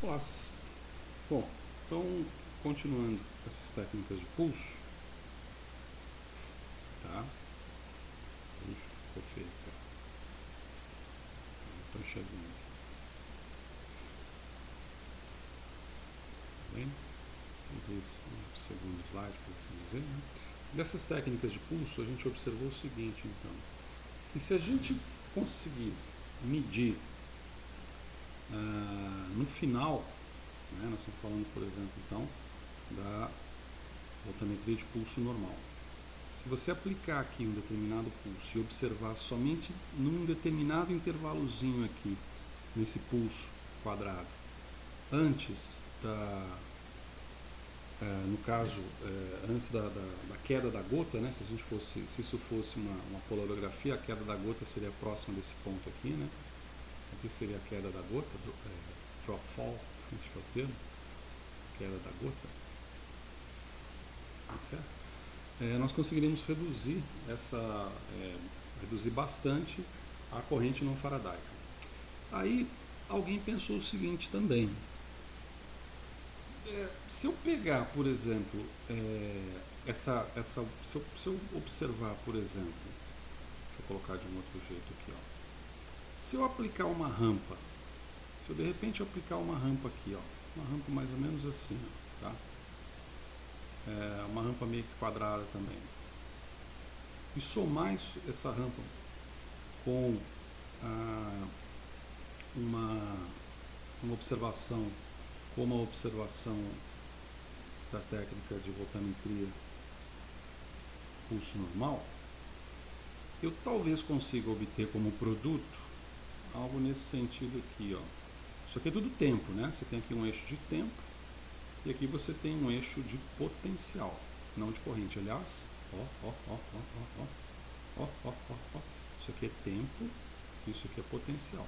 classe. Bom, então, continuando essas técnicas de pulso, tá? Ixi, ficou feio, cara. Não estou enxergando aqui. Tá bem? Esse segundo slide, por assim dizer, né? Dessas técnicas de pulso, a gente observou o seguinte, então, que se a gente conseguir medir no final, né, nós estamos falando, por exemplo, então, da voltametria de pulso normal. Se você aplicar aqui um determinado pulso e observar somente num determinado intervalozinho aqui, nesse pulso quadrado, antes no caso, antes da queda da gota, né, se isso fosse uma polarografia, a queda da gota seria próxima desse ponto aqui, né? Aqui seria a queda da gota, drop fall, acho que é o termo, queda da gota, tá certo? Nós conseguiríamos reduzir reduzir bastante a corrente não faradaica. Aí alguém pensou o seguinte também: se eu pegar, por exemplo, se eu observar, por exemplo, deixa eu colocar de um outro jeito aqui, ó. Se eu aplicar uma rampa, se eu de repente aplicar uma rampa aqui, ó, uma rampa mais ou menos assim, ó, tá? Uma rampa meio que quadrada também, e somar essa rampa com uma observação, como a observação da técnica de voltametria pulso normal, eu talvez consiga obter como produto algo nesse sentido aqui, ó. Isso aqui é tudo tempo, né? Você tem aqui um eixo de tempo e aqui você tem um eixo de potencial, não de corrente. Aliás, isso aqui é tempo, isso aqui é potencial.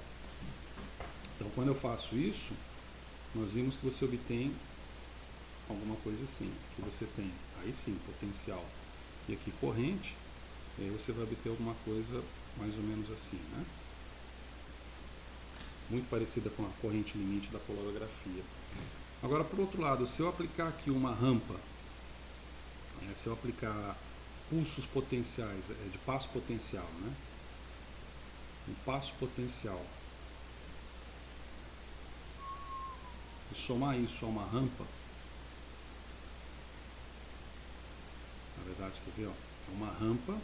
Então, quando eu faço isso, nós vimos que você obtém alguma coisa assim, que você tem, aí sim, potencial e aqui corrente, e aí você vai obter alguma coisa mais ou menos assim, né? Muito parecida com a corrente limite da polarografia. Agora, por outro lado, se eu aplicar aqui uma rampa, se eu aplicar pulsos potenciais, de passo potencial, né? Um passo potencial, e somar isso a uma rampa, na verdade, quer ver, ó, é uma rampa,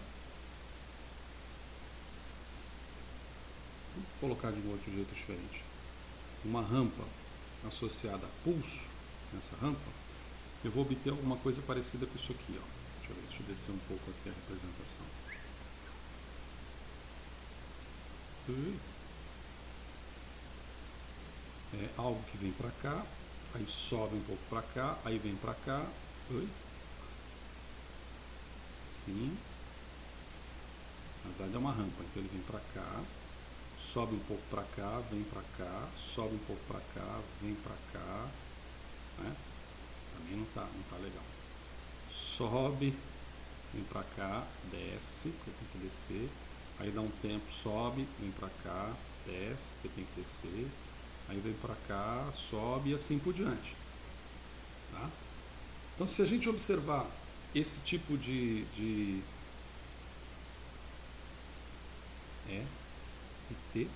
vou colocar de um outro jeito diferente, uma rampa associada a pulso, nessa rampa, eu vou obter alguma coisa parecida com isso aqui, ó. Deixa eu descer um pouco aqui a representação. É algo que vem para cá, aí sobe um pouco para cá, aí vem para cá, assim, na verdade é uma rampa, então ele vem para cá, sobe um pouco para cá, vem para cá, sobe um pouco para cá, vem para cá, né? Também não tá legal. Sobe, vem para cá, desce, porque tem que descer, aí dá um tempo, sobe, vem para cá, desce, porque tem que descer, aí vem para cá, sobe e assim por diante, tá? Então, se a gente observar esse tipo de E e T,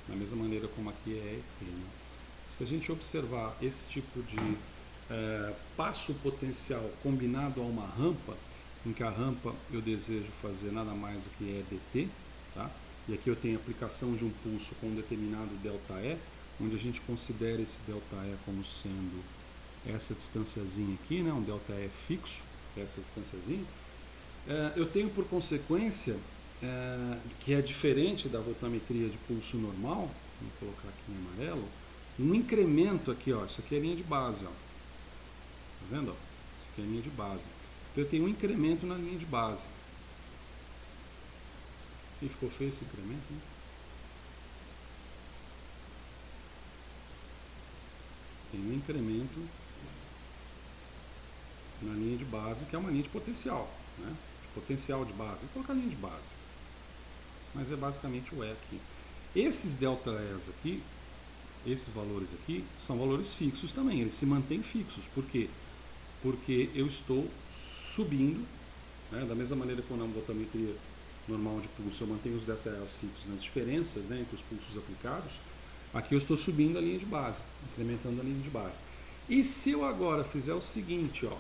da mesma maneira como aqui é E e T, né? Se a gente observar esse tipo de passo potencial combinado a uma rampa, em que a rampa eu desejo fazer nada mais do que E dt, tá? E aqui eu tenho a aplicação de um pulso com um determinado ΔE, onde a gente considera esse ΔE como sendo essa distânciazinha aqui, né? Um ΔE fixo, que é essa distânciazinha. Eu tenho por consequência, que é diferente da voltametria de pulso normal, vou colocar aqui em amarelo, um incremento aqui, ó, isso aqui é a linha de base, ó. Tá vendo? Ó? Isso aqui é a linha de base. Então eu tenho um incremento na linha de base. E ficou feio esse incremento, né? Tem um incremento na linha de base, que é uma linha de potencial, né? De potencial de base. Vou colocar a linha de base. Mas é basicamente o E aqui. Esses ΔEs aqui, esses valores aqui são valores fixos também, eles se mantêm fixos. Por quê? Porque eu estou subindo, né, da mesma maneira que na voltametria normal de pulso eu mantenho os DTLs fixos nas diferenças, né, entre os pulsos aplicados, aqui eu estou subindo a linha de base, incrementando a linha de base. E se eu agora fizer o seguinte, ó,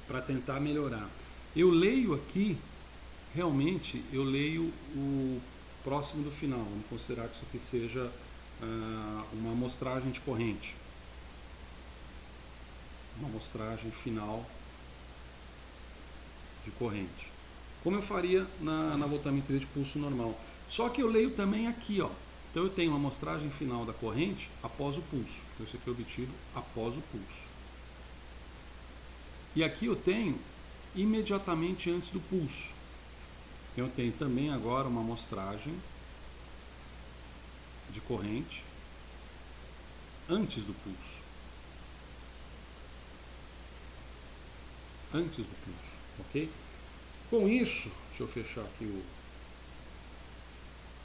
para tentar melhorar, eu leio aqui, realmente eu leio o próximo do final, vamos considerar que isso aqui seja uma amostragem de corrente, uma amostragem final de corrente, como eu faria na voltametria de pulso normal. Só que eu leio também aqui, ó. Então eu tenho uma amostragem final da corrente após o pulso. Então isso aqui é obtido após o pulso. E aqui eu tenho imediatamente antes do pulso. Eu tenho também agora uma amostragem de corrente antes do pulso. Antes do pulso, ok? Com isso, deixa eu fechar aqui o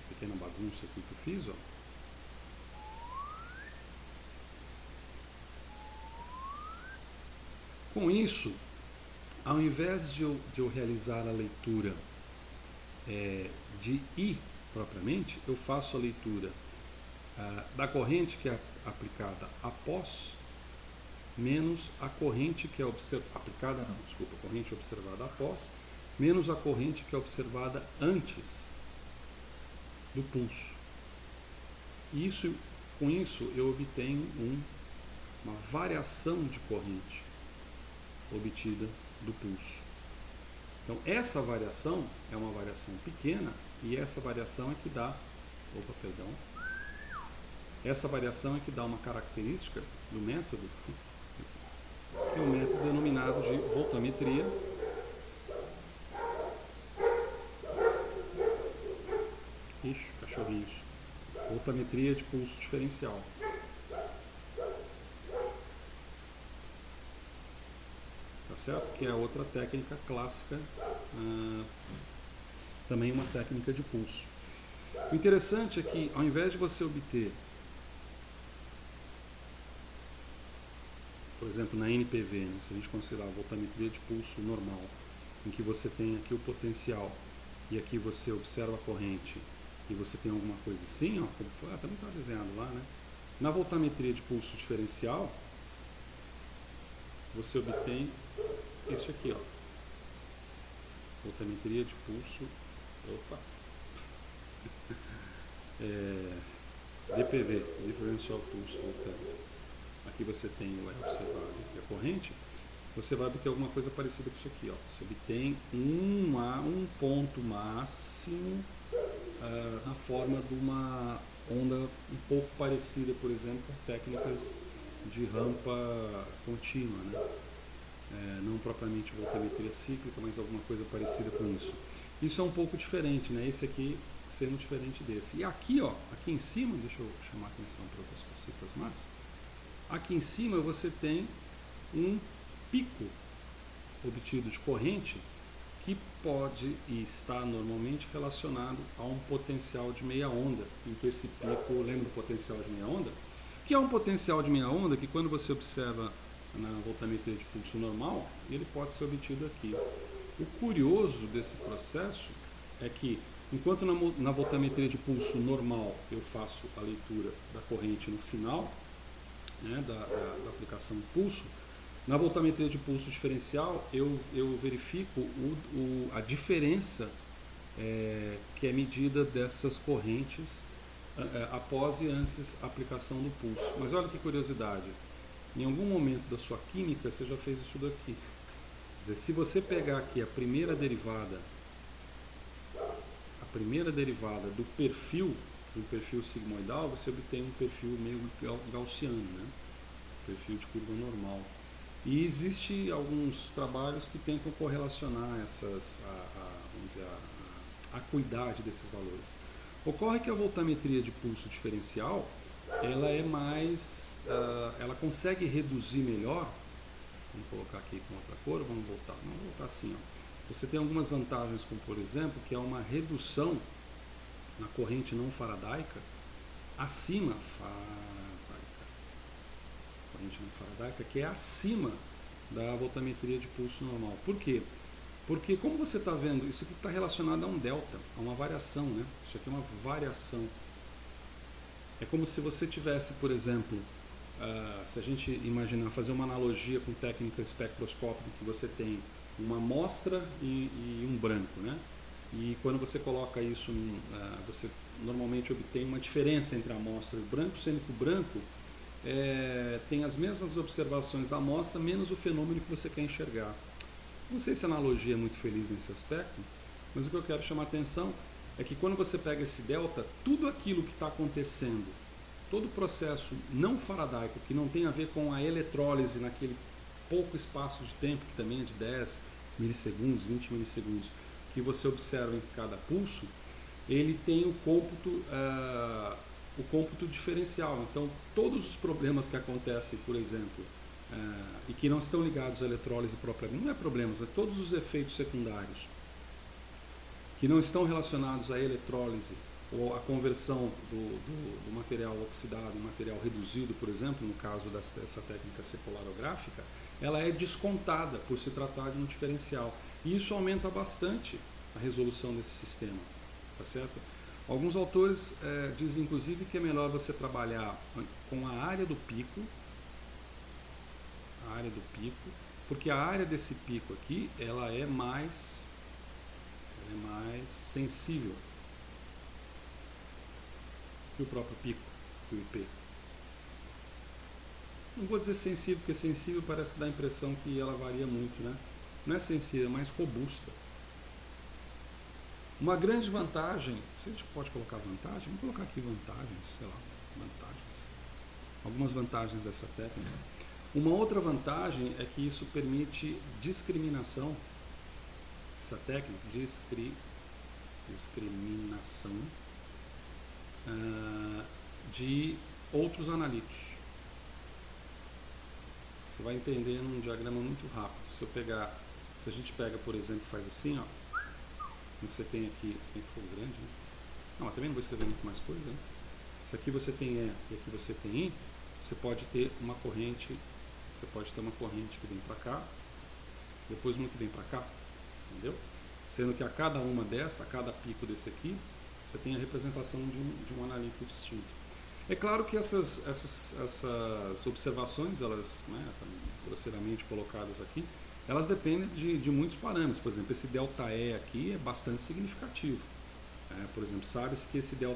pequena bagunça aqui que eu fiz, ó. Com isso, ao invés de eu realizar a leitura de I propriamente, eu faço a leitura da corrente que é aplicada após, menos a corrente que é aplicada, não, desculpa, a corrente observada após, menos a corrente que é observada antes do pulso. Com isso eu obtenho uma variação de corrente obtida do pulso. Então essa variação é uma variação pequena e essa variação é que dá, essa variação é que dá uma característica do método, que é um método denominado de voltametria voltametria de pulso diferencial. Tá certo? Que é outra técnica clássica, também uma técnica de pulso. O interessante é que ao invés de você obter, por exemplo, na NPV, né, se a gente considerar a voltametria de pulso normal, em que você tem aqui o potencial e aqui você observa a corrente e você tem alguma coisa assim, ó, como também está desenhado lá, né? Na voltametria de pulso diferencial, você obtém isso aqui, ó. Voltametria de pulso, DPV, Differential Pulse Voltâmico. Aqui você tem o observado e a corrente. Você vai obter alguma coisa parecida com isso aqui, ó. Você obtém um ponto máximo na forma de uma onda um pouco parecida, por exemplo, com técnicas de rampa contínua, né? Não propriamente voltametria cíclica, mas alguma coisa parecida com isso. Isso é um pouco diferente, né? Esse aqui sendo diferente desse. E aqui, ó, aqui em cima, deixa eu chamar a atenção para outras cositas, mas aqui em cima você tem um pico obtido de corrente que pode e está normalmente relacionado a um potencial de meia onda, em que esse pico, lembra do potencial de meia onda? Que é um potencial de meia onda que quando você observa na voltametria de pulso normal, ele pode ser obtido aqui. O curioso desse processo é que, enquanto na voltametria de pulso normal eu faço a leitura da corrente no final, né, da aplicação do pulso, na voltametria de pulso diferencial eu verifico a diferença que é medida dessas correntes após e antes a aplicação do pulso. Mas olha que curiosidade, em algum momento da sua química você já fez isso daqui. Quer dizer, se você pegar aqui a primeira derivada do perfil sigmoidal, você obtém um perfil meio gaussiano, né? Perfil de curva normal. E existe alguns trabalhos que tentam correlacionar a acuidade desses valores. Ocorre que a voltametria de pulso diferencial, ela é mais, ela consegue reduzir melhor. Vamos colocar aqui com outra cor, vamos voltar assim, ó. Você tem algumas vantagens, como por exemplo, que é uma redução na corrente não faradaica acima corrente não faradaica, que é acima da voltametria de pulso normal. Por quê? Porque como você está vendo, isso aqui está relacionado a um delta, a uma variação, né? Isso aqui é uma variação. É como se você tivesse, por exemplo, se a gente imaginar, fazer uma analogia com técnica espectroscópica, que você tem uma amostra e um branco, né? E quando você coloca isso, você normalmente obtém uma diferença entre a amostra e o branco, sendo que o branco tem as mesmas observações da amostra, menos o fenômeno que você quer enxergar. Não sei se a analogia é muito feliz nesse aspecto, mas o que eu quero chamar a atenção é que quando você pega esse delta, tudo aquilo que está acontecendo, todo o processo não faradaico, que não tem a ver com a eletrólise naquele pouco espaço de tempo, que também é de 10 milissegundos, 20 milissegundos, que você observa em cada pulso, ele tem o cômputo diferencial. Então, todos os problemas que acontecem, por exemplo, e que não estão ligados à eletrólise propriamente, não é problemas, mas todos os efeitos secundários que não estão relacionados à eletrólise ou à conversão do material oxidado em material reduzido, por exemplo, no caso dessa técnica secularográfica, ela é descontada por se tratar de um diferencial. E isso aumenta bastante a resolução desse sistema, tá certo? Alguns autores dizem, inclusive, que é melhor você trabalhar com a área do pico, porque a área desse pico aqui, ela é mais sensível que o próprio pico, que o IP. Não vou dizer sensível, porque sensível parece que dá a impressão que ela varia muito, né? Não é sensível, é mais robusta. Uma grande vantagem, se a gente pode colocar vantagem, vamos colocar aqui vantagens, sei lá, vantagens. Algumas vantagens dessa técnica. Uma outra vantagem é que isso permite discriminação, essa técnica, discriminação de outros analitos. Você vai entender num diagrama muito rápido. Se a gente pega, por exemplo, faz assim, ó, você tem aqui, se bem que ficou grande, né? Não, também não vou escrever muito mais coisa, né? Se aqui você tem E e aqui você tem I, você pode ter uma corrente que vem para cá, depois uma que vem para cá, entendeu? Sendo que a cada uma dessa, a cada pico desse aqui, você tem a representação de um analito distinto. É claro que essas observações, elas, né, grosseiramente colocadas aqui, elas dependem de muitos parâmetros. Por exemplo, esse ΔE aqui é bastante significativo. Por exemplo, sabe-se que esse ΔE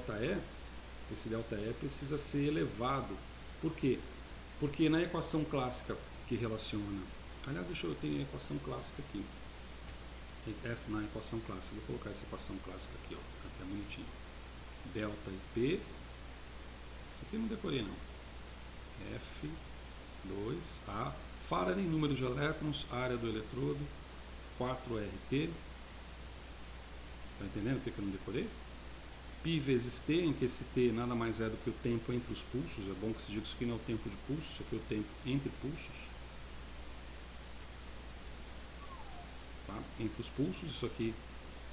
precisa ser elevado. Por quê? Porque na equação clássica que relaciona... Aliás, eu tenho a equação clássica aqui. Na equação clássica, vou colocar essa equação clássica aqui, ó, até bonitinho. Delta IP, isso aqui eu não decorei não. F2A, Faraday, número de elétrons, área do eletrodo, 4RT. Está entendendo o que eu não decorei? Pi vezes T, em que esse T nada mais é do que o tempo entre os pulsos. É bom que se diga que isso aqui não é o tempo de pulso, isso aqui é o tempo entre pulsos. Tá? Entre os pulsos, isso aqui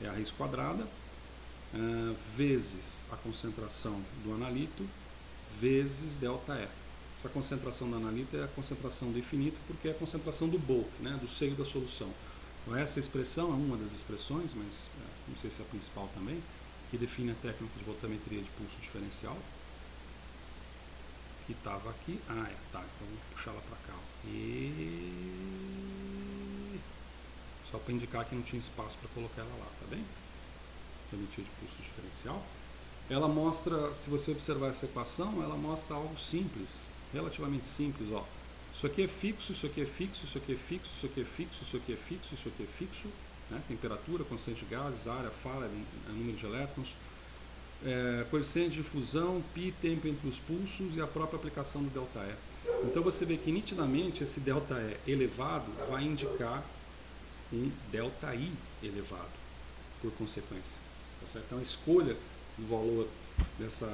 é a raiz quadrada, vezes a concentração do analito, vezes ΔE. Essa concentração do analito é a concentração do infinito, porque é a concentração do bulk, né, do seio da solução. Então, essa expressão é uma das expressões, mas não sei se é a principal também, que define a técnica de voltametria de pulso diferencial, que estava aqui. Tá, então vou puxar ela para cá. Só para indicar que não tinha espaço para colocar ela lá, tá bem? Voltametria de pulso diferencial. Ela mostra, se você observar essa equação, ela mostra algo simples, relativamente simples, ó. Isso aqui é fixo, isso aqui é fixo, isso aqui é fixo, isso aqui é fixo, isso aqui é fixo, isso aqui é fixo, né? Temperatura, constante de gases, área, Faraday, número de elétrons, coeficiente de fusão, π, tempo entre os pulsos e a própria aplicação do ΔE. Então você vê que nitidamente esse ΔE elevado vai indicar um ΔI elevado, por consequência. Tá certo? Então a escolha do valor dessa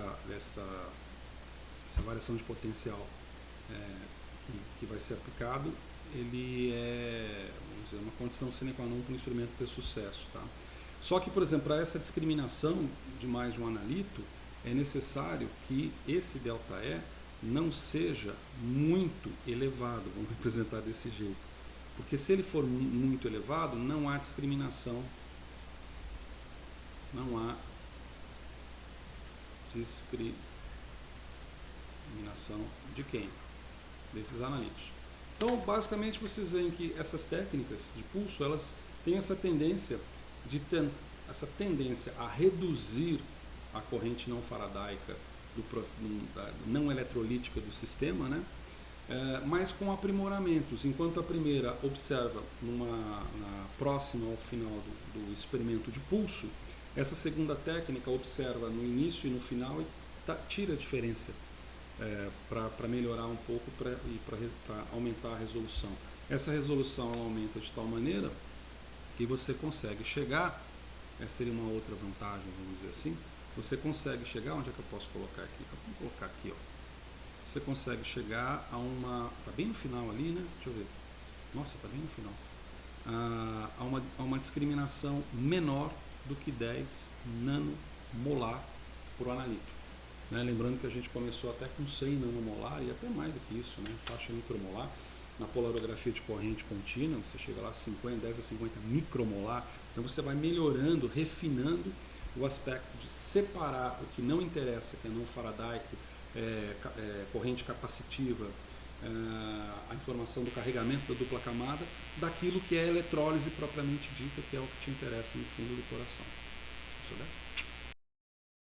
variação de potencial que vai ser aplicado, ele é, vamos dizer, uma condição sine qua non para o instrumento ter sucesso. Tá? Só que, por exemplo, para essa discriminação de mais de um analito, é necessário que esse ΔE não seja muito elevado, vamos representar desse jeito. Porque se ele for muito elevado, não há discriminação, não há discriminação de quem? Desses analíticos. Então, basicamente, vocês veem que essas técnicas de pulso, elas têm essa tendência a reduzir a corrente não faradaica, não eletrolítica do sistema, né? Mas com aprimoramentos. Enquanto a primeira observa próxima ao final do experimento de pulso, essa segunda técnica observa no início e no final e tira a diferença para melhorar um pouco e para aumentar a resolução. Essa resolução ela aumenta de tal maneira que você consegue chegar, essa seria uma outra vantagem, vamos dizer assim, você consegue chegar, onde é que eu posso colocar aqui? Vamos colocar aqui, ó. Você consegue chegar a tá bem no final ali, né? Deixa eu ver. Nossa, tá bem no final. A uma discriminação menor do que 10 nanomolar por analítico. Né? Lembrando que a gente começou até com 100 nanomolar e até mais do que isso, né? Faixa micromolar. Na polarografia de corrente contínua, você chega lá a 10 a 50 micromolar. Então você vai melhorando, refinando o aspecto de separar o que não interessa, que é não faradaico, corrente capacitiva, a informação do carregamento da dupla camada, daquilo que é eletrólise propriamente dita, que é o que te interessa no fundo do coração. Isso dessa?